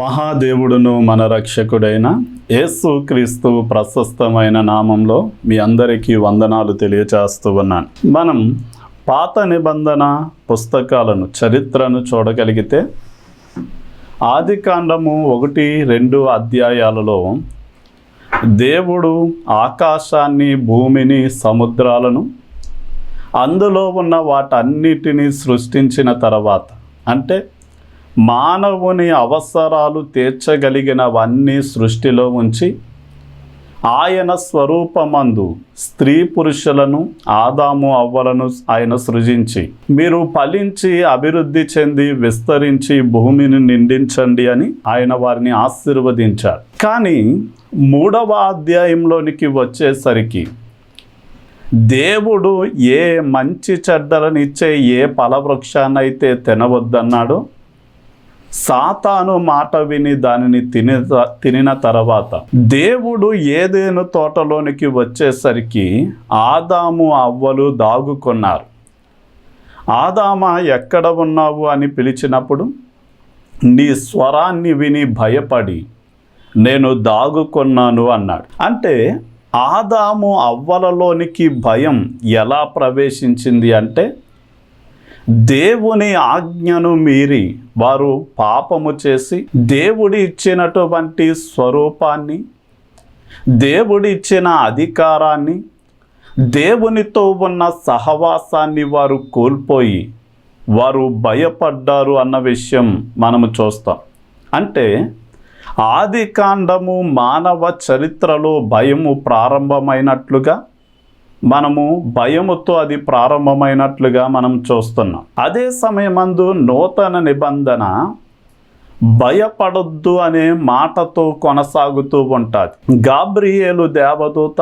మహాదేవుడును మన రక్షకుడైన యేసు క్రీస్తు ప్రశస్తమైన నామంలో మీ అందరికీ వందనాలు తెలియచేస్తూ ఉన్నాను. మనం పాత నిబంధన పుస్తకాలను చరిత్రను చూడగలిగితే ఆదికాండము 1-2 అధ్యాయాలలో దేవుడు ఆకాశాన్ని, భూమిని, సముద్రాలను అందులో ఉన్న వాటన్నిటినీ సృష్టించిన తర్వాత, అంటే మానవుని అవసరాలు తీర్చగలిగినవన్నీ సృష్టిలో ఉంచి ఆయన స్వరూపమందు స్త్రీ పురుషులను, ఆదాము అవ్వలను ఆయన సృజించి మీరు ఫలించి అభివృద్ధి చెంది విస్తరించి భూమిని నిండించండి అని ఆయన వారిని ఆశీర్వదించారు. కానీ 3వ అధ్యాయంలోనికి వచ్చేసరికి దేవుడు ఏ మంచి చెడ్డలనిచ్చే ఏ ఫలవృక్షాన్నైతే తినవద్దన్నాడో సాతాను మాట విని దానిని తినిన తర్వాత దేవుడు ఏదెను తోటలోనికి వచ్చేసరికి ఆదాము అవ్వలు దాగుకున్నారు. ఆదామా ఎక్కడ ఉన్నావు అని పిలిచినప్పుడు నీ స్వరాన్ని విని భయపడి నేను దాగుకున్నాను అన్నాడు. అంటే ఆదాము అవ్వలలోనికి భయం ఎలా ప్రవేశించింది అంటే దేవుని ఆజ్ఞను మీరి వారు పాపము చేసి దేవుడి ఇచ్చినటువంటి స్వరూపాన్ని, దేవుడి ఇచ్చిన అధికారాన్ని, దేవునితో ఉన్న సహవాసాన్ని వారు కోల్పోయి వారు భయపడ్డారు అన్న విషయం మనము చూస్తాం. అంటే ఆదికాండము మానవ చరిత్రలో భయము ప్రారంభమైనట్లుగా మనము భయముతో అది ప్రారంభమైనట్లుగా మనం చూస్తున్నాం. అదే సమయమందు నూతన నిబంధన భయపడొద్దు అనే మాటతో కొనసాగుతూ ఉంటుంది. గాబ్రియేలు దేవదూత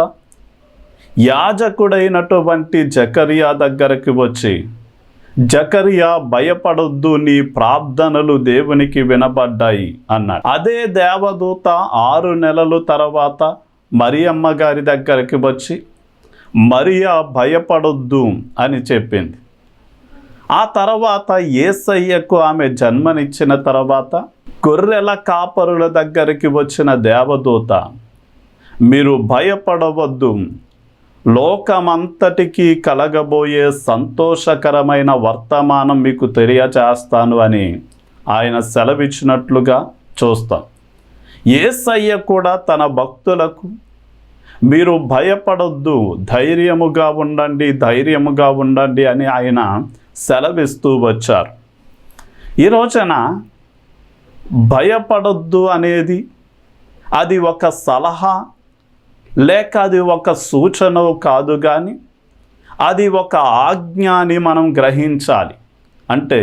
యాజకుడైనటువంటి జకరియా దగ్గరికి వచ్చి, జకరియా భయపడొద్దు, నీ ప్రార్థనలు దేవునికి వినబడ్డాయి అన్నాడు. అదే దేవదూత 6 నెలలు తర్వాత మరియమ్మ గారి దగ్గరికి వచ్చి మరియా భయపడొద్దు అని చెప్పింది. ఆ తర్వాత యేసయ్యకు ఆమె జన్మనిచ్చిన తర్వాత గొర్రెల కాపరుల దగ్గరికి వచ్చిన దేవదూత, మీరు భయపడవద్దు, లోకమంతటికీ కలగబోయే సంతోషకరమైన వర్తమానం మీకు తెలియజేస్తాను అని ఆయన సెలవిచ్చినట్లుగా చూస్తాం. యేసయ్య కూడా తన భక్తులకు మీరు భయపడొద్దు, ధైర్యముగా ఉండండి అని ఆయన సెలవిస్తూ వచ్చారు. ఈ రోజున భయపడొద్దు అనేది అది ఒక సలహా లేక అది ఒక సూచన కాదు, కానీ అది ఒక ఆజ్ఞ అని మనం గ్రహించాలి. అంటే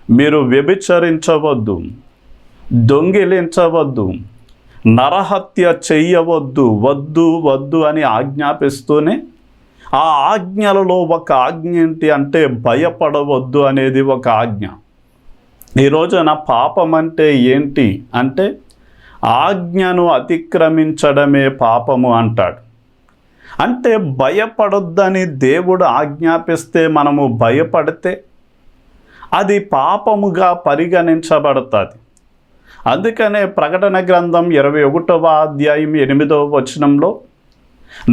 మీరు వ్యభిచరించవద్దు, దొంగిలించవద్దు, నరహత్య చెయ్యవద్దు, వద్దు అని ఆజ్ఞాపిస్తూనే ఆ ఆజ్ఞలలో ఒక ఆజ్ఞ ఏంటి అంటే భయపడవద్దు అనేది ఒక ఆజ్ఞ. ఈ రోజున పాపం అంటే ఏంటి అంటే ఆజ్ఞను అతిక్రమించడమే పాపము అంటాడు. అంటే భయపడొద్దని దేవుడు ఆజ్ఞాపిస్తే మనము భయపడితే అది పాపముగా పరిగణించబడుతుంది. అందుకనే ప్రకటన గ్రంథం 21వ అధ్యాయం 8వ వచనంలో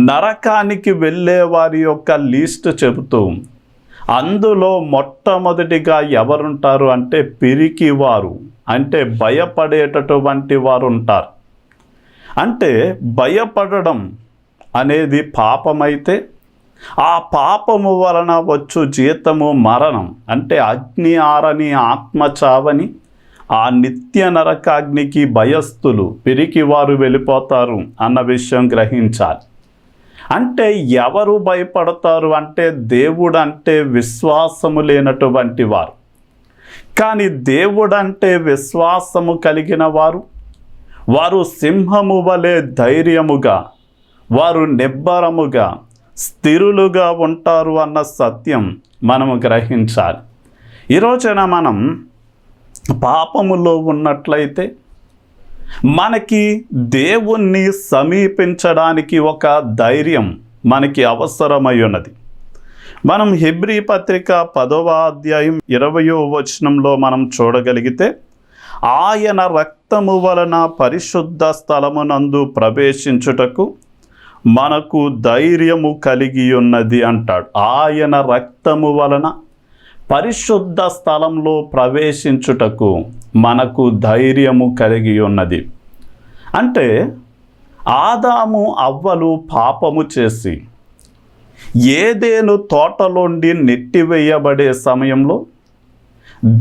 నరకానికి వెళ్ళే వారి యొక్క లిస్ట్ చెబుతూ అందులో మొట్టమొదటిగా ఎవరుంటారు అంటే పిరికివారు, అంటే భయపడేటటువంటి వారు ఉంటారు. అంటే భయపడడం అనేది పాపమైతే ఆ పాపము వలన వచ్చు జీతము మరణం, అంటే అగ్ని ఆరని ఆత్మచావని ఆ నిత్య నరకాగ్నికి భయస్థులు, పిరికివారు వెళ్ళిపోతారు అన్న విషయం గ్రహించాలి. అంటే ఎవరు భయపడతారు అంటే దేవుడు అంటే విశ్వాసము లేనటువంటి వారు. కానీ దేవుడు అంటే విశ్వాసము కలిగిన వారు సింహము వలె ధైర్యముగా, వారు నిబ్బరముగా, స్థిరులుగా ఉంటారు అన్న సత్యం మనము గ్రహించాలి. ఈ రోజున మనం పాపములో ఉన్నట్లయితే మనకి దేవుణ్ణి సమీపించడానికి ఒక ధైర్యం మనకి అవసరమై ఉన్నది. మనం హెబ్రీ పత్రిక 10వ అధ్యాయం 20వ వచనంలో మనం చూడగలిగితే ఆయన రక్త రక్తము వలన పరిశుద్ధ స్థలమునందు ప్రవేశించుటకు మనకు ధైర్యము కలిగి ఉన్నది అంటాడు. ఆయన రక్తము వలన పరిశుద్ధ స్థలంలో ప్రవేశించుటకు మనకు ధైర్యము కలిగి ఉన్నది. అంటే ఆదాము అవ్వలు పాపము చేసి ఏదెను తోటలోండి నెట్టివేయబడే సమయంలో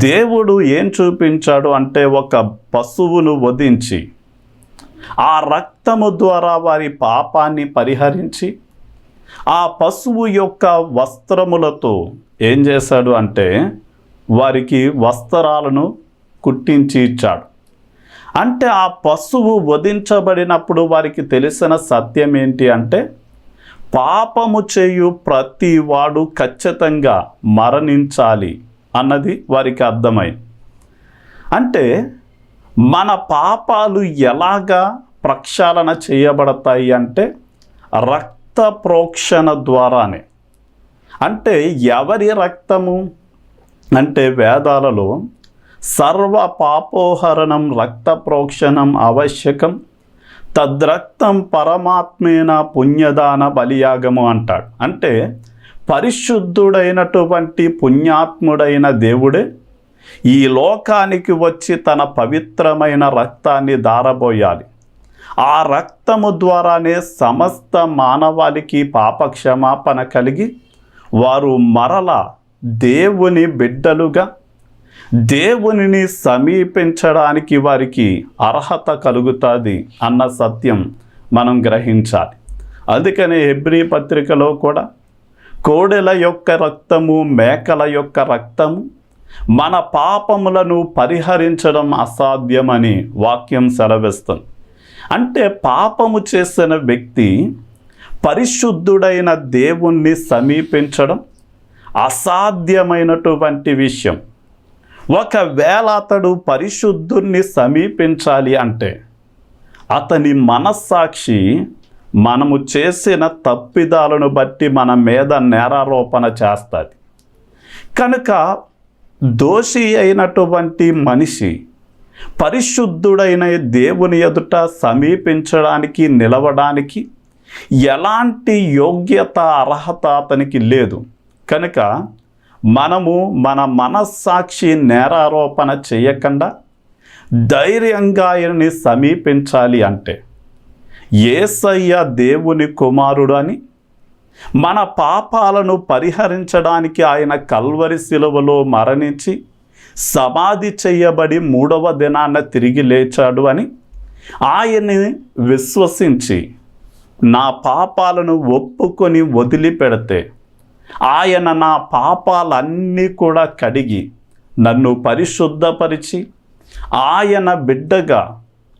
దేవుడు ఏం చూపించాడు అంటే ఒక పశువును వధించి ఆ రక్తము ద్వారా వారి పాపాన్ని పరిహరించి ఆ పశువు యొక్క వస్త్రములతో ఏం చేశాడు అంటే వారికి వస్త్రాలను కుట్టించి ఇచ్చాడు. అంటే ఆ పశువు వధించబడినప్పుడు వారికి తెలిసిన సత్యం ఏంటి అంటే పాపము చేయు ప్రతి వాడు ఖచ్చితంగా మరణించాలి అన్నది వారికి అర్థమైంది. అంటే మన పాపాలు ఎలాగా ప్రక్షాళన చేయబడతాయి అంటే రక్త ప్రోక్షణ ద్వారానే. అంటే ఎవరి రక్తము అంటే వేదాలలో సర్వ పాపోహరణం రక్త ప్రోక్షణం ఆవశ్యకం తద్రక్తం పరమాత్మేన పుణ్యదాన బలియాగము అంటాడు. అంటే పరిశుద్ధుడైనటువంటి పుణ్యాత్ముడైన దేవుడే ఈ లోకానికి వచ్చి తన పవిత్రమైన రక్తాన్ని దారబోయాలి. ఆ రక్తము ద్వారానే సమస్త మానవాళికి పాపక్షమాపణ కలిగి వారు మరల దేవుని బిడ్డలుగా దేవునిని సమీపించడానికి వారికి అర్హత కలుగుతుంది అన్న సత్యం మనం గ్రహించాలి. అందుకనే హెబ్రీ పత్రికలో కూడా కోడెల యొక్క రక్తము మేకల యొక్క రక్తము మన పాపములను పరిహరించడం అసాధ్యమని వాక్యం సెలవిస్తుంది. అంటే పాపము చేసిన వ్యక్తి పరిశుద్ధుడైన దేవుణ్ణి సమీపించడం అసాధ్యమైనటువంటి విషయం. ఒకవేళ అతడు పరిశుద్ధుణ్ణి సమీపించాలి అంటే అతని మనస్సాక్షి మనము చేసిన తప్పిదాలను బట్టి మన మీద నేరారోపణ చేస్తుంది. కనుక దోషి అయినటువంటి మనిషి పరిశుద్ధుడైన దేవుని ఎదుట సమీపించడానికి నిలవడానికి ఎలాంటి యోగ్యత అర్హత అతనికి లేదు. కనుక మనము మన మనస్సాక్షి నేరారోపణ చేయకుండా ధైర్యంగా ఆయన్ని సమీపించాలి అంటే యేసయ్య దేవుని కుమారుడు అని మన పాపాలను పరిహరించడానికి ఆయన కల్వరి శిలువలో మరణించి సమాధి చేయబడి 3వ దినాన తిరిగి లేచాడు అని ఆయన్ని విశ్వసించి నా పాపాలను ఒప్పుకొని వదిలిపెడితే ఆయన నా పాపాలన్నీ కూడా కడిగి నన్ను పరిశుద్ధపరిచి ఆయన బిడ్డగా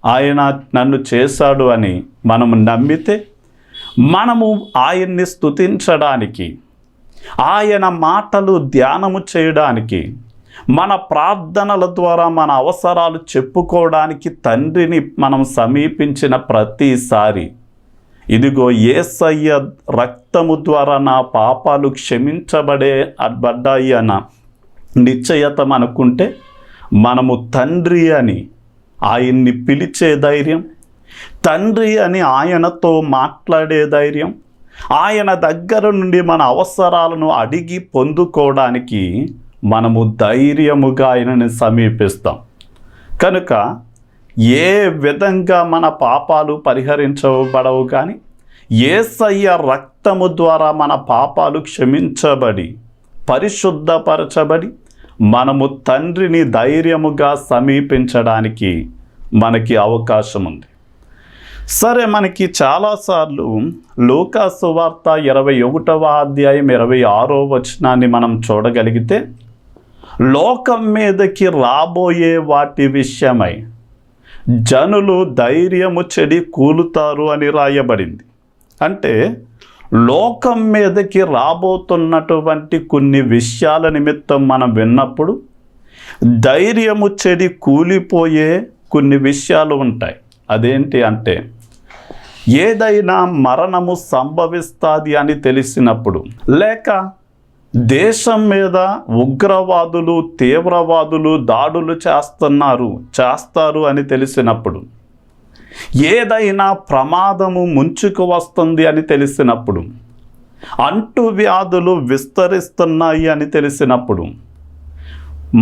ఆయన నన్ను చేశాడు అని మనము నమ్మితే మనము ఆయన్ని స్తుతించడానికి ఆయన మాటలు ధ్యానము చేయడానికి మన ప్రార్థనల ద్వారా మన అవసరాలు చెప్పుకోవడానికి తండ్రిని మనం సమీపించిన ప్రతిసారి ఇదిగో యేసయ్య రక్తము ద్వారా నా పాపాలు క్షమించబడ్డాయి అన్న నిశ్చయత మనకుంటే మనము తండ్రి అని ఆయన్ని పిలిచే ధైర్యం, తండ్రి అని ఆయనతో మాట్లాడే ధైర్యం, ఆయన దగ్గర నుండి మన అవసరాలను అడిగి పొందుకోవడానికి మనము ధైర్యముగా ఆయనని సమీపిస్తాం. కనుక ఏ విధంగా మన పాపాలు పరిహరించబడవు కానీ యేసయ్య రక్తము ద్వారా మన పాపాలు క్షమించబడి పరిశుద్ధపరచబడి మనము తండ్రిని ధైర్యముగా సమీపించడానికి మనకి అవకాశం ఉంది. సరే, మనకి చాలాసార్లు లూకా సువార్త 21వ అధ్యాయం 26వ వచనాన్ని మనం చూడగలిగితే లోకం మీదకి రాబోయే వాటి విషయమై జనులు ధైర్యము చెడి కూలుతారు అని రాయబడింది. అంటే లోకం మీదకి రాబోతున్నటువంటి కొన్ని విషయాల నిమిత్తం మనం విన్నప్పుడు ధైర్యము చెడి కూలిపోయే కొన్ని విషయాలు ఉంటాయి. అదేంటి అంటే ఏదైనా మరణము సంభవిస్తుంది అని తెలిసినప్పుడు, లేక దేశం మీద ఉగ్రవాదులు, తీవ్రవాదులు దాడులు చేస్తారు అని తెలిసినప్పుడు, ఏదైనా ప్రమాదము ముంచుకు వస్తుంది అని తెలిసినప్పుడు, అంటువ్యాధులు విస్తరిస్తున్నాయి అని తెలిసినప్పుడు,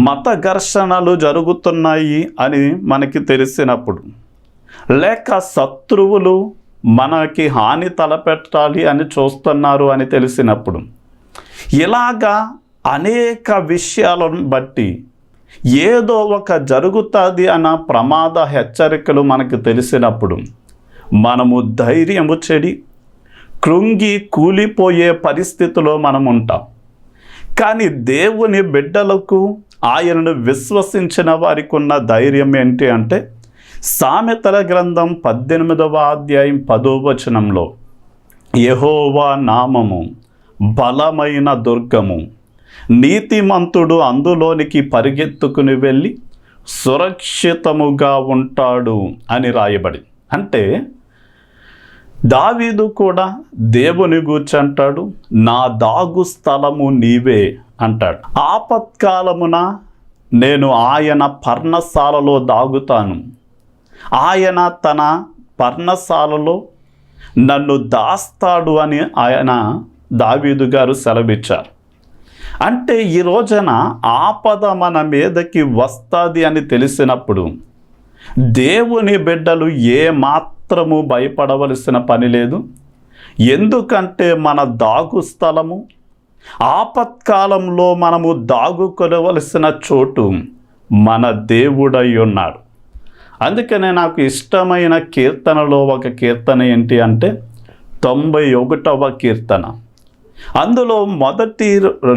మత ఘర్షణలు జరుగుతున్నాయి అని మనకి తెలిసినప్పుడు, లేక శత్రువులు మనకి హాని తలపెట్టాలి అని చూస్తున్నారు అని తెలిసినప్పుడు, ఇలాగా అనేక విషయాలను బట్టి ఏదో ఒక జరుగుతుంది అన్న ప్రమాద హెచ్చరికలు మనకు తెలిసినప్పుడు మనము ధైర్యము చెడి కృంగి కూలిపోయే పరిస్థితిలో మనం ఉంటాం. కానీ దేవుని బిడ్డలకు, ఆయనను విశ్వసించిన వారికి ఉన్న ధైర్యం ఏంటి అంటే, సామెతల గ్రంథం 18వ అధ్యాయం 10వ వచనంలో, యెహోవా నామము బలమైన దుర్గము, నీతిమంతుడు అందులోనికి పరిగెత్తుకుని వెళ్ళి సురక్షితముగా ఉంటాడు అని రాయబడి. అంటే దావీదు కూడా దేవుని గూర్చి అంటాడు, నా దాగు స్థలము నీవే అంటాడు. ఆపత్కాలమున నేను ఆయన పర్ణశాలలో దాగుతాను, ఆయన తన పర్ణశాలలో నన్ను దాస్తాడు అని ఆయన దావీదు గారు సెలవిచ్చారు. అంటే ఈ రోజున ఆపద మన మీదకి వస్తుంది అని తెలిసినప్పుడు దేవుని బిడ్డలు ఏ మాత్రము భయపడవలసిన పని లేదు. ఎందుకంటే మన దాగు స్థలము, ఆపత్కాలంలో మనము దాగుకొనవలసిన చోటు మన దేవుడై ఉన్నాడు. అందుకనే నాకు ఇష్టమైన కీర్తనలో ఒక కీర్తన ఏంటి అంటే 91వ కీర్తన. అందులో మొదటి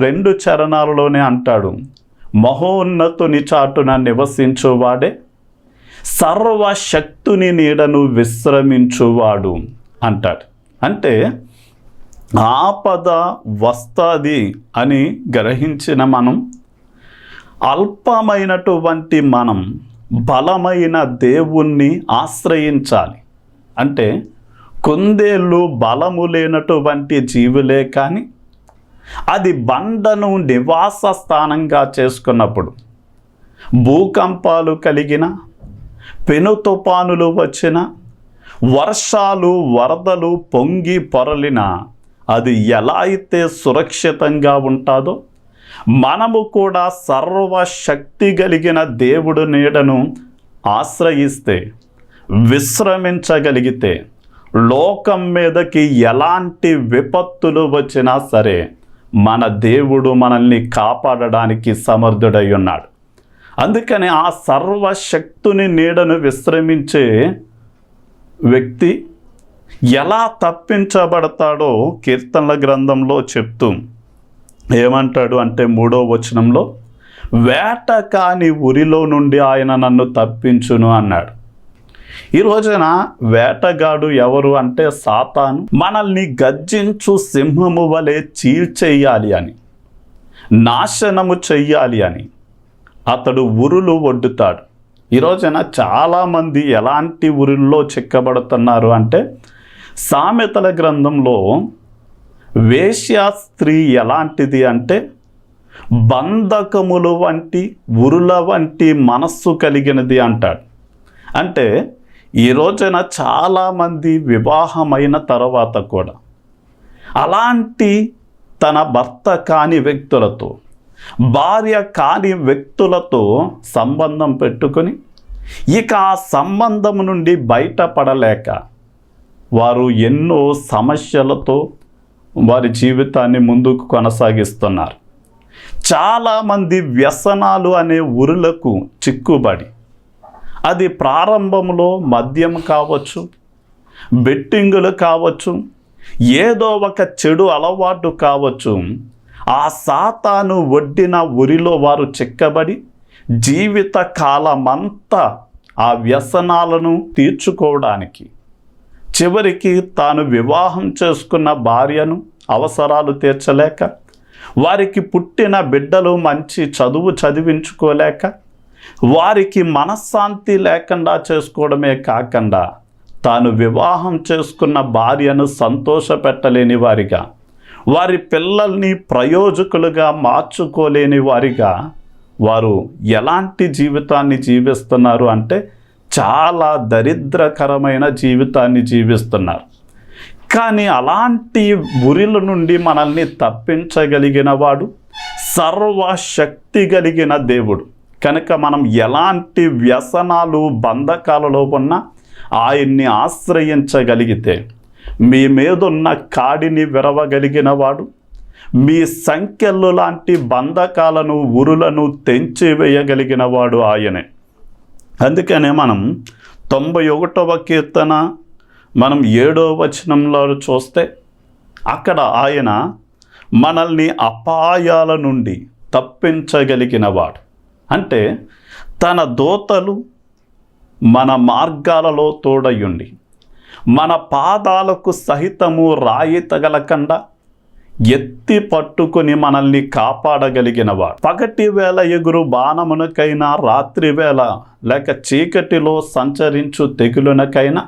2 చరణాలలోనే అంటాడు, మహోన్నతుని చాటున నివసించువాడే సర్వశక్తుని నీడను విశ్రమించువాడు అంటాడు. అంటే ఆపద వస్తుంది అని గ్రహించిన మనం, అల్పమైనటువంటి మనం బలమైన దేవుణ్ణి ఆశ్రయించాలి. అంటే కుందేళ్ళు బలము లేనటువంటి జీవులే, కానీ అది బండను నివాస స్థానంగా చేసుకున్నప్పుడు, భూకంపాలు కలిగిన, పెను తుఫానులు వచ్చిన, వర్షాలు వరదలు పొంగి పొరలిన, అది ఎలా అయితే సురక్షితంగా ఉంటుందో, మనము కూడా సర్వశక్తి కలిగిన దేవుడు నీడను ఆశ్రయిస్తే, విశ్రమించగలిగితే, లోకం మీదకి ఎలాంటి విపత్తులు వచ్చినా సరే మన దేవుడు మనల్ని కాపాడడానికి సమర్థుడై ఉన్నాడు. అందుకని ఆ సర్వశక్తుని నీడను విశ్రమించే వ్యక్తి ఎలా తప్పించబడతాడో కీర్తనల గ్రంథంలో చెప్తూ ఏమంటాడు అంటే 3వ వచనంలో, వేట కాని ఉరిలో నుండి ఆయన నన్ను తప్పించును అన్నాడు. ఈ రోజున వేటగాడు ఎవరు అంటే సాతాను. మనల్ని గర్జించు సింహము వలె చీల్చేయాలి అని, నాశనము చెయ్యాలి అని అతడు ఉరులు ఒడ్డుతాడు. ఈ రోజున చాలామంది ఎలాంటి ఉరుల్లో చిక్కబడుతున్నారు అంటే, సామెతల గ్రంథంలో వేశ్యా స్త్రీ ఎలాంటిది అంటే, బంధకములు వంటి ఉరుల వంటి మనస్సు కలిగినది అంటాడు. అంటే ఈ రోజున చాలామంది వివాహమైన తర్వాత కూడా అలాంటి తన భర్త కాని వ్యక్తులతో, భార్య కాని వ్యక్తులతో సంబంధం పెట్టుకొని ఇక ఆ సంబంధం నుండి బయటపడలేక వారు ఎన్నో సమస్యలతో వారి జీవితాన్ని ముందుకు కొనసాగిస్తున్నారు. చాలామంది వ్యసనాలు అనే ఉరులకు చిక్కుబడి, అది ప్రారంభంలో మద్యం కావచ్చు, బెట్టింగులు కావచ్చు, ఏదో ఒక చెడు అలవాటు కావచ్చు, ఆ సాతాను ఒడ్డిన ఉరిలో వారు చిక్కబడి జీవిత కాలమంతా ఆ వ్యసనాలను తీర్చుకోవడానికి, చివరికి తాను వివాహం చేసుకున్న భార్యను అవసరాలు తీర్చలేక, వారికి పుట్టిన బిడ్డలు మంచి చదువు చదివించుకోలేక, వారికి మనశ్శాంతి లేకుండా చేసుకోవడమే కాకుండా తాను వివాహం చేసుకున్న భార్యను సంతోషపెట్టలేని వారిగా, వారి పిల్లల్ని ప్రయోజకులుగా మార్చుకోలేని వారిగా వారు ఎలాంటి జీవితాన్ని జీవిస్తున్నారు అంటే చాలా దరిద్రకరమైన జీవితాన్ని జీవిస్తున్నారు. కానీ అలాంటి ఉరిల నుండి మనల్ని తప్పించగలిగిన వాడు సర్వశక్తి కలిగిన దేవుడు. కనుక మనం ఎలాంటి వ్యసనాలు బంధకాలలో ఉన్నా ఆయన్ని ఆశ్రయించగలిగితే మీ మీదున్న కాడిని విరవగలిగిన వాడు, మీ సంఖ్యలు లాంటి బంధకాలను ఉరులను తెంచివేయగలిగిన వాడు ఆయనే. అందుకనే మనం 91వ కీర్తన మనం 7వ వచనంలో చూస్తే అక్కడ ఆయన మనల్ని అపాయాల నుండి తప్పించగలిగిన వాడు. అంటే తన దూతలు మన మార్గాలలో తోడయుండి మన పాదాలకు సహితము రాయి తగలకుండా ఎత్తి పట్టుకొని మనల్ని కాపాడగలిగిన వాడు. పగటి వేళ ఎగురు బాణమునకైనా, రాత్రి వేళ లేక చీకటిలో సంచరించు తెగులునకైనా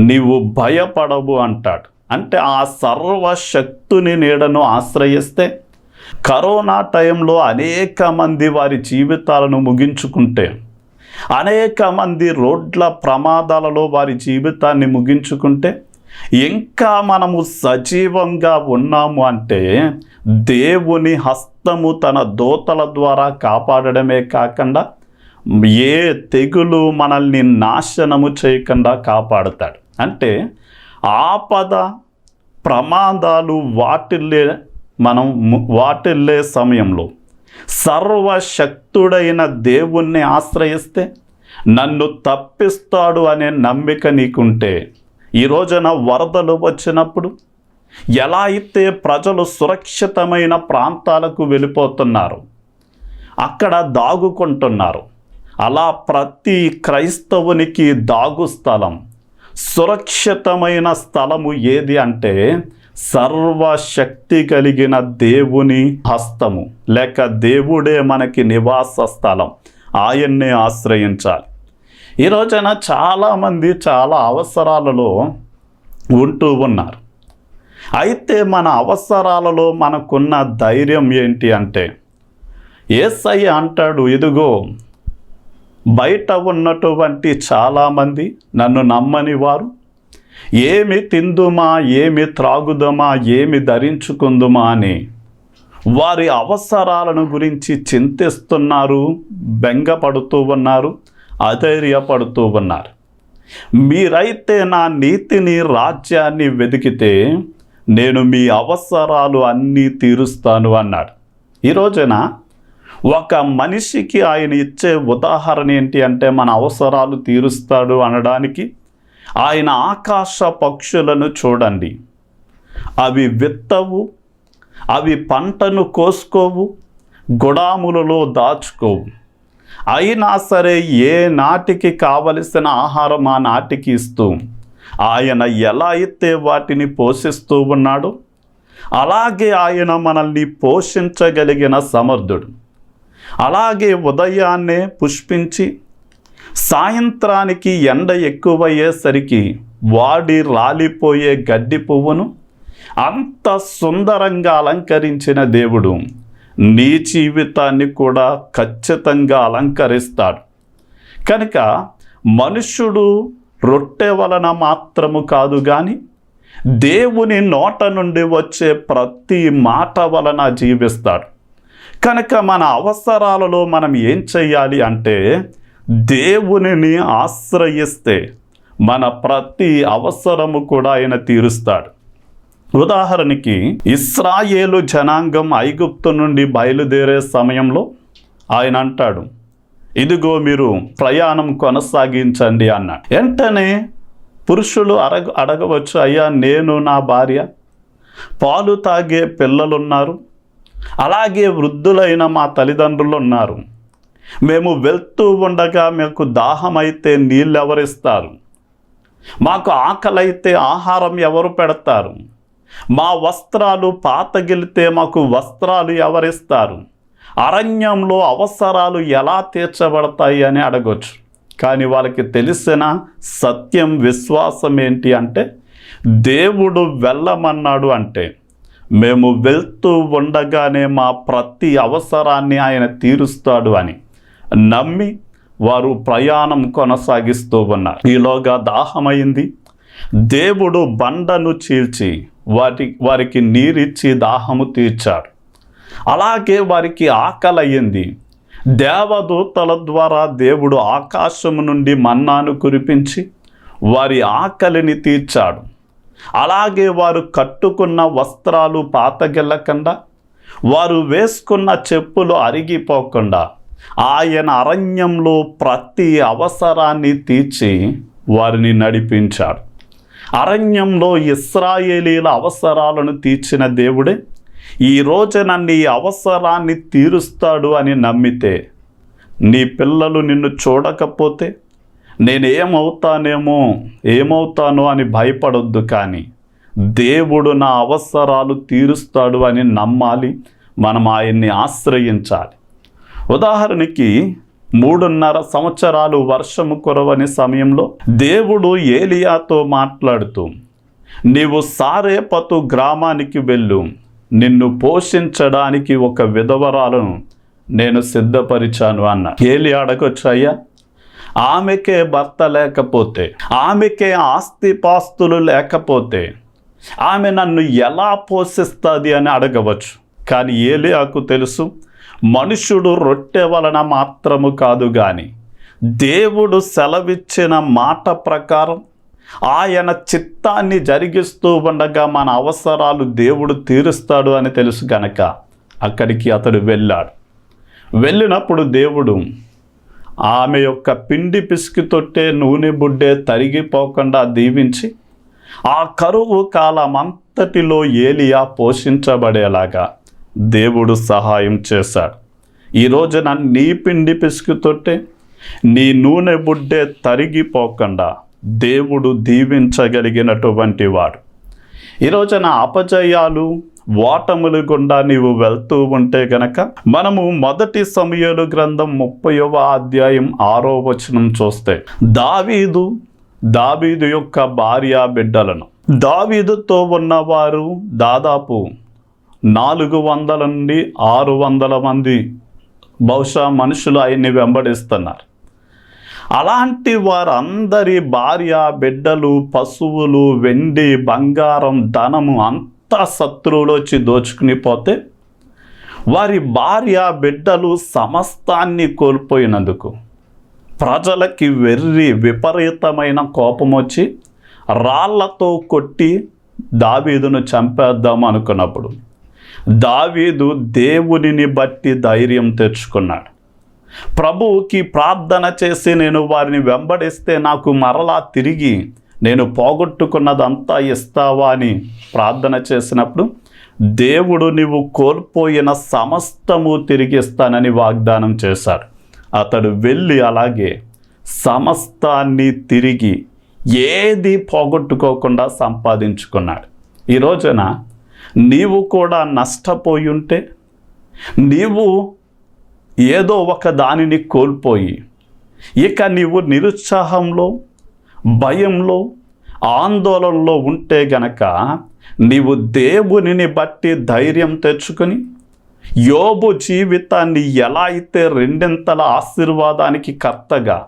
నీవు భయపడవు అంటాడు. అంటే ఆ సర్వశక్తుని నీడను ఆశ్రయిస్తే కరోనా టైంలో అనేక మంది వారి జీవితాలను ముగించుకుంటే, అనేక మంది రోడ్ల ప్రమాదాలలో వారి జీవితాన్ని ముగించుకుంటే, ఇంకా మనము సజీవంగా ఉన్నాము అంటే దేవుని హస్తము తన దూతల ద్వారా కాపాడడమే కాకుండా ఏ తెగులు మనల్ని నాశనము చేయకుండా కాపాడుతాడు. అంటే ఆపద ప్రమాదాలు వాటిల్లే సమయంలో సర్వశక్తుడైన దేవుణ్ణి ఆశ్రయిస్తే నన్ను తప్పిస్తాడు అనే నమ్మిక నీకుంటే, ఈ రోజున వరదలు వచ్చినప్పుడు ఎలా అయితే ప్రజలు సురక్షితమైన ప్రాంతాలకు వెళ్ళిపోతున్నారు, అక్కడ దాగుకుంటున్నారు, అలా ప్రతి క్రైస్తవునికి దాగు స్థలం, సురక్షితమైన స్థలము ఏది అంటే సర్వశక్తి కలిగిన దేవుని హస్తము, లేక దేవుడే మనకి నివాస స్థలం. ఆయన్నే ఆశ్రయించాలి. ఈ రోజున చాలామంది చాలా అవసరాలలో ఉంటూ ఉన్నారు. అయితే మన అవసరాలలో మనకున్న ధైర్యం ఏంటి అంటే, యేసయ్య అంటాడు, ఇదిగో బయట ఉన్నటువంటి చాలామంది నన్ను నమ్మని వారు ఏమి తిందుమా, ఏమి త్రాగుదమా, ఏమి ధరించుకుందుమా అని వారి అవసరాలను గురించి చింతిస్తున్నారు, బెంగపడుతూ ఉన్నారు, అధైర్యపడుతూ ఉన్నారు. మీరైతే నా నీతిని, రాజ్యాన్ని వెతికితే నేను మీ అవసరాలు అన్నీ తీరుస్తాను అన్నాడు. ఈ రోజున ఒక మనిషికి ఆయన ఇచ్చే ఉదాహరణ ఏంటి అంటే, మన అవసరాలు తీరుస్తాడు అనడానికి ఆయన ఆకాశ పక్షులను చూడండి. అవి విత్తవు, అవి పంటను కోసుకోవు, గుడాములలో దాచుకోవు. అయినా సరే ఏ నాటికి కావలసిన ఆహారం ఆ నాటికి ఇస్తూ ఆయన ఎలా అయితే వాటిని పోషిస్తూ ఉన్నాడో అలాగే ఆయన మనల్ని పోషించగలిగిన సమర్థుడు. అలాగే ఉదయాన్నే పుష్పించి సాయంత్రానికి ఎండ ఎక్కువయ్యేసరికి వాడి రాలిపోయే గడ్డి పువ్వును అంత సుందరంగా అలంకరించిన దేవుడు నీ జీవితాన్ని కూడా ఖచ్చితంగా అలంకరిస్తాడు. కనుక మనుష్యుడు రొట్టె వలన మాత్రము కాదు కానీ దేవుని నోట నుండి వచ్చే ప్రతి మాట వలన జీవిస్తాడు. కనుక మన అవసరాలలో మనం ఏం చెయ్యాలి అంటే, దేవునిని ఆశ్రయిస్తే మన ప్రతి అవసరము కూడా ఆయన తీరుస్తాడు. ఉదాహరణకి ఇశ్రాయేలు జనాంగం ఐగుప్తు నుండి బయలుదేరే సమయంలో ఆయన అంటాడు, ఇదిగో మీరు ప్రయాణం కొనసాగించండి అన్నాడు. వెంటనే పురుషులు అడగవచ్చు, అయ్యా నేను నా భార్య, పాలు తాగే పిల్లలున్నారు, అలాగే వృద్ధులైన మా తల్లిదండ్రులు ఉన్నారు, మేము వెళ్తూ ఉండగా మీకు దాహమైతే నీళ్ళు ఎవరిస్తారు, మాకు ఆకలైతే ఆహారం ఎవరు పెడతారు, మా వస్త్రాలు పాతగిలితే మాకు వస్త్రాలు ఎవరిస్తారు, అరణ్యంలో అవసరాలు ఎలా తీర్చబడతాయి అని అడగొచ్చు. కానీ వాళ్ళకి తెలిసిన సత్యం, విశ్వాసం ఏంటి అంటే, దేవుడు వెళ్ళమన్నాడు అంటే మేము వెళ్తూ ఉండగానే మా ప్రతి అవసరాన్ని ఆయన తీరుస్తాడు అని నమ్మి వారు ప్రయాణం కొనసాగిస్తూ ఉన్నారు. ఈలోగా దాహమైంది. దేవుడు బండను చీల్చి వారికి నీరిచ్చి దాహము తీర్చాడు. అలాగే వారికి ఆకలయ్యింది. దేవదూతల ద్వారా దేవుడు ఆకాశము నుండి మన్నాను కురిపించి వారి ఆకలిని తీర్చాడు. అలాగే వారు కట్టుకున్న వస్త్రాలు పాతగిల్లకుండా, వారు వేసుకున్న చెప్పులు అరిగిపోకుండా ఆయన అరణ్యంలో ప్రతి అవసరాన్ని తీర్చి వారిని నడిపించాడు. అరణ్యంలో ఇశ్రాయేలీల అవసరాలను తీర్చిన దేవుడే ఈ రోజున నీ అవసరాన్ని తీరుస్తాడు అని నమ్మితే, నీ పిల్లలు నిన్ను చూడకపోతే ఏమవుతానో అని భయపడొద్దు. కానీ దేవుడు నా అవసరాలు తీరుస్తాడు అని నమ్మాలి. మనం ఆయన్ని ఆశ్రయించాలి. ఉదాహరణకి 3.5 సంవత్సరాలు వర్షము కురవని సమయంలో దేవుడు ఏలియాతో మాట్లాడుతూ, నీవు సారేపతు గ్రామానికి వెళ్ళు, నిన్ను పోషించడానికి ఒక విధవరాలను నేను సిద్ధపరిచాను అన్నాడు. ఏలియా అడగొచ్చయ్యా, ఆమెకే భర్త లేకపోతే, ఆమెకే ఆస్తిపాస్తులు లేకపోతే ఆమె నన్ను ఎలా పోషిస్తుంది అని అడగవచ్చు. కానీ ఏలియాకు తెలుసు, మనుషుడు రొట్టె వలన మాత్రము కాదు గాని దేవుడు సెలవిచ్చిన మాట ప్రకారం ఆయన చిత్తాన్ని జరిగిస్తూ ఉండగా మన అవసరాలు దేవుడు తీరుస్తాడు అని తెలుసు గనక అక్కడికి అతడు వెళ్ళాడు. వెళ్ళినప్పుడు దేవుడు ఆమె యొక్క పిండి పిసికి తొట్టే నూనె బుడ్డే తరిగిపోకుండా దీవించి ఆ కరువు కాలమంతటిలో ఏలియా పోషించబడేలాగా దేవుడు సహాయం చేశాడు. ఈ రోజున నీ పిండి పిసికి తొట్టే, నీ నూనె బుడ్డే తరిగిపోకుండా దేవుడు దీవించగలిగినటువంటి వాడు. ఈ రోజున అపజయాలు, ఓటములు గుండా నీవు వెళ్తూ ఉంటే గనక మనము 1 సమూయేలు గ్రంథం 30వ అధ్యాయం 6వ వచనం చూస్తే, దావీదు యొక్క భార్య బిడ్డలను, దావీదుతో ఉన్నవారు దాదాపు 400 నుండి 600 మంది బహుశా మనుషులు ఆయన్ని వెంబడిస్తున్నారు. అలాంటి వారందరి భార్య బిడ్డలు, పశువులు, వెండి, బంగారం, ధనము అంతా శత్రువులు వచ్చి దోచుకుని పోతే వారి భార్య బిడ్డలు సమస్తాన్ని కోల్పోయినందుకు ప్రజలకి విపరీతమైన కోపం వచ్చి రాళ్లతో కొట్టి దావీదును చంపేద్దాం అనుకున్నప్పుడు దావీదు దేవునిని బట్టి ధైర్యం తెచ్చుకున్నాడు. ప్రభువుకి ప్రార్థన చేసి, నేను వారిని వెంబడిస్తే నాకు మరలా తిరిగి నేను పోగొట్టుకున్నదంతా ఇస్తావా అని ప్రార్థన చేసినప్పుడు దేవుడు నీవు కోల్పోయిన సమస్తము తిరిగిస్తానని వాగ్దానం చేశాడు. అతడు వెళ్ళి అలాగే సమస్తాన్ని తిరిగి ఏది పోగొట్టుకోకుండా సంపాదించుకున్నాడు. ఈ రోజున నీవు కూడా నష్టపోయి ఉంటే, నీవు ఏదో ఒక దానిని కోల్పోయి ఇక నీవు నిరుత్సాహంలో, భయంలో, ఆందోళనలో ఉంటే గనక నీవు దేవునిని బట్టి ధైర్యం తెచ్చుకొని యోబు జీవితాన్ని ఎలా అయితే 2 ఆశీర్వాదానికి కర్తగా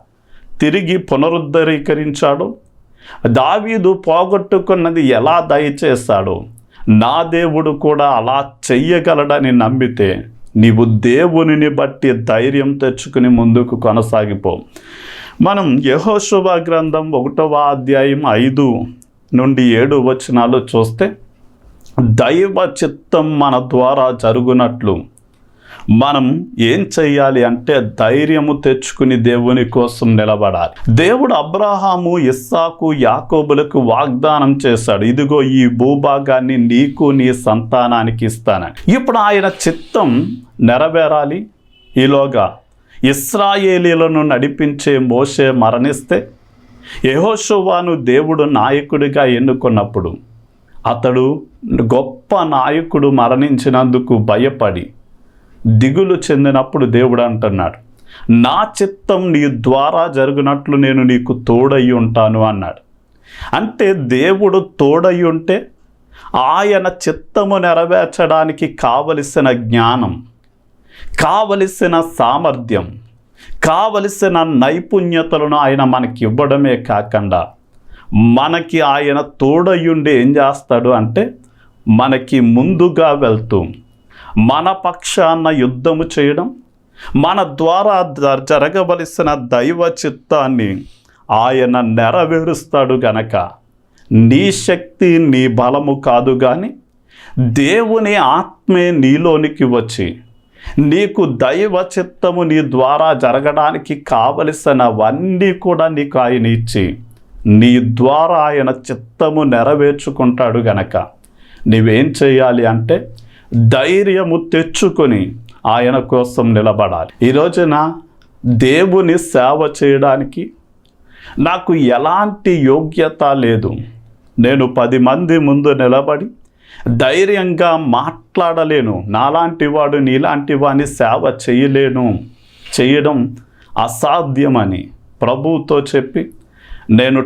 తిరిగి పునరుద్ధరీకరించాడో, దావీదు పోగొట్టుకున్నది ఎలా దయచేశాడో నా దేవుడు కూడా అలా చెయ్యగలడని నమ్మితే నీవు దేవునిని బట్టి ధైర్యం తెచ్చుకుని ముందుకు కొనసాగిపో. మనం యెహోషువ గ్రంథం 1వ అధ్యాయం 5 నుండి 7 వచనాలు చూస్తే, దైవ చిత్తం మన ద్వారా జరుగునట్లు మనం ఏం చెయ్యాలి అంటే ధైర్యము తెచ్చుకుని దేవుని కోసం నిలబడాలి. దేవుడు అబ్రహాము, ఇస్సాకు, యాకోబులకు వాగ్దానం చేశాడు, ఇదిగో ఈ భూభాగాన్ని నీకు నీ సంతానానికి ఇస్తానని. ఇప్పుడు ఆయన చిత్తం నెరవేరాలి. ఈలోగా ఇశ్రాయేలీలను నడిపించే మోషే మరణిస్తే యెహోషువను దేవుడు నాయకుడిగా ఎన్నుకున్నప్పుడు అతడు గొప్ప నాయకుడు మరణించినందుకు భయపడి దిగులు చెందినప్పుడు దేవుడు అంటున్నాడు, నా చిత్తం నీ ద్వారా జరుగునట్లు నేను నీకు తోడై ఉంటాను అన్నాడు. అంటే దేవుడు తోడై ఉంటే ఆయన చిత్తము నెరవేర్చడానికి కావలసిన జ్ఞానం, కావలసిన సామర్థ్యం, కావలసిన నైపుణ్యతలను ఆయన మనకి ఇవ్వడమే కాకుండా మనకి ఆయన తోడయుండి ఏం చేస్తాడు అంటే మనకి ముందుగా వెళ్తూ మన పక్షాన యుద్ధము చేయడం, మన ద్వారా జరగవలసిన దైవ చిత్తాన్ని ఆయన నెరవేరుస్తాడు గనక నీ శక్తి నీ బలము కాదు కానీ దేవుని ఆత్మే నీలోనికి వచ్చి నీకు దైవ చిత్తము నీ ద్వారా జరగడానికి కావలసినవన్నీ కూడా నీకు ఆయన ఇచ్చి నీ ద్వారా ఆయన చిత్తము నెరవేర్చుకుంటాడు గనక నీవేం చేయాలి అంటే ధైర్యము తెచ్చుకొని ఆయన కోసం నిలబడాలి. ఈ రోజున దేవుని సేవ చేయడానికి నాకు ఎలాంటి యోగ్యత లేదు, నేను 10 మంది ముందు నిలబడి ధైర్యంగా మాట్లాడలేను, నాలాంటి వాడు నీలాంటి వాడిని సేవ చేయడం అసాధ్యమని ప్రభువుతో చెప్పి నేను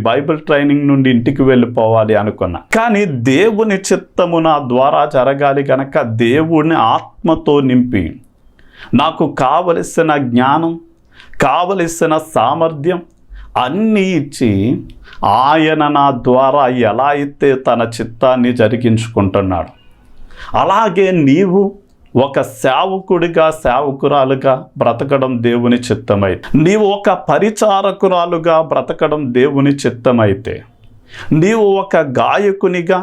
బైబిల్ ట్రైనింగ్ నుండి ఇంటికి వెళ్ళిపోవాలి అనుకున్నా. కానీ దేవుని చిత్తము నా ద్వారా జరగాలి కనుక దేవుని ఆత్మతో నింపి నాకు కావలసిన జ్ఞానం, కావలసిన సామర్థ్యం అన్నీ ఇచ్చి ఆయన నా ద్వారా ఎలా అయితే తన చిత్తాన్ని జరిగించుకుంటున్నాడు, అలాగే నీవు ఒక సేవకుడిగా సేవకురాలుగా బ్రతకడం దేవుని చిత్తమైతే, నీవు ఒక పరిచారకురాలుగా బ్రతకడం దేవుని చిత్తమైతే, నీవు ఒక గాయకునిగా,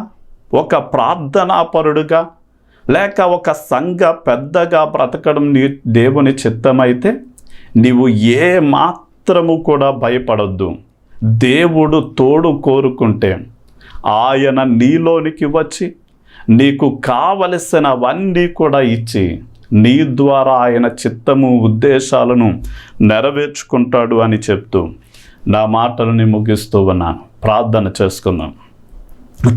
ఒక ప్రార్థనాపరుడుగా, లేక ఒక సంఘ పెద్దగా బ్రతకడం దేవుని చిత్తమైతే నీవు ఏ మాత్రము కూడా భయపడొద్దు. దేవుడు తోడు కోరుకుంటే ఆయన నీలోనికి వచ్చి నీకు కావలసినవన్నీ కూడా ఇచ్చి నీ ద్వారా ఆయన చిత్తము ఉద్దేశాలను నెరవేర్చుకుంటాడు అని చెప్తూ నా మాటలని ముగిస్తూ ఉన్నాను. ప్రార్థన చేసుకుందాం.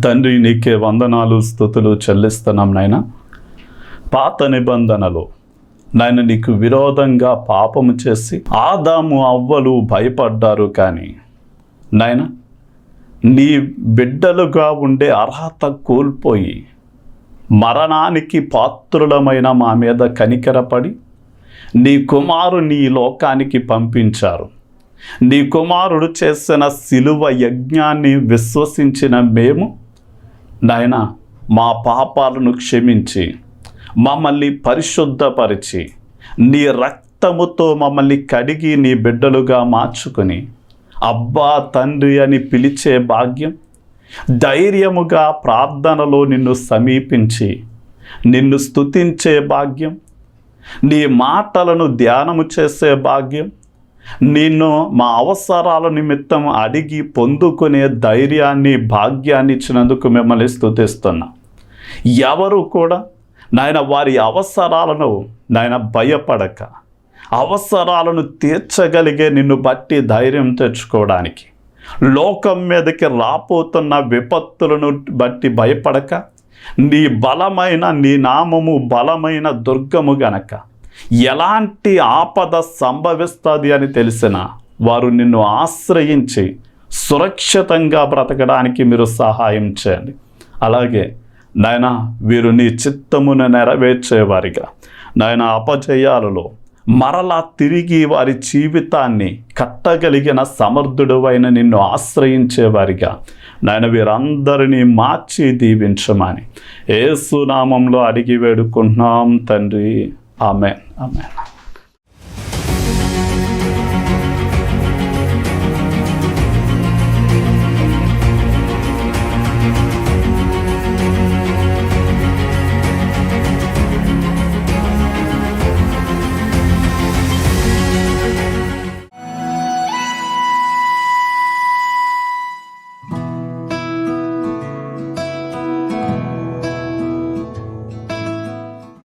తండ్రి, నీకే వందనాలు స్తుతులు చెల్లిస్తున్నాం నాయన. పాత నిబంధనలో నాయన నీకు విరోధంగా పాపము చేసి ఆదాము అవ్వలు భయపడ్డారు. కానీ నాయన నీ బిడ్డలుగా ఉండే అర్హత కోల్పోయి మరణానికి పాత్రులమైన మా మీద కనికరపడి నీ కుమారుని ఈ లోకానికి పంపించారు. నీ కుమారుడు చేసిన శిలువ యజ్ఞాన్ని విశ్వసించిన మేము నాయన మా పాపాలను క్షమించి మమ్మల్ని పరిశుద్ధపరిచి నీ రక్తముతో మమ్మల్ని కడిగి నీ బిడ్డలుగా మార్చుకొని అబ్బా తండ్రి అని పిలిచే భాగ్యం, ధైర్యముగా ప్రార్థనలో నిన్ను సమీపించి నిన్ను స్తుతించే భాగ్యం, నీ మాటలను ధ్యానము చేసే భాగ్యం, నిన్ను మా అవసరాల నిమిత్తం అడిగి పొందుకునే ధైర్యాన్ని భాగ్యాన్ని ఇచ్చినందుకు మిమ్మల్ని స్తుతిస్తున్నా. ఎవరు కూడా నాయన వారి అవసరాలను నాయన భయపడక అవసరాలను తీర్చగలిగే నిన్ను బట్టి ధైర్యం తెచ్చుకోవడానికి, లోకం మీదకి రాపోతున్న విపత్తులను బట్టి భయపడక నీ నామము బలమైన దుర్గము గనక ఎలాంటి ఆపద సంభవిస్తుంది అని తెలిసిన వారు నిన్ను ఆశ్రయించి సురక్షితంగా బ్రతకడానికి మీరు సహాయం చేయండి. అలాగే నాయన వీరు నీ చిత్తమును నెరవేర్చేవారిగా నాయన అపజయాలలో మరలా తిరిగి వారి జీవితాన్ని కట్టగలిగిన సమర్థుడువైన నిన్ను ఆశ్రయించేవారిగా నాయన వీరందరినీ మార్చి దీవించమని యేసు నామంలో అడిగి వేడుకుంటున్నాం తండ్రి. ఆమేన్. ఆమేన్.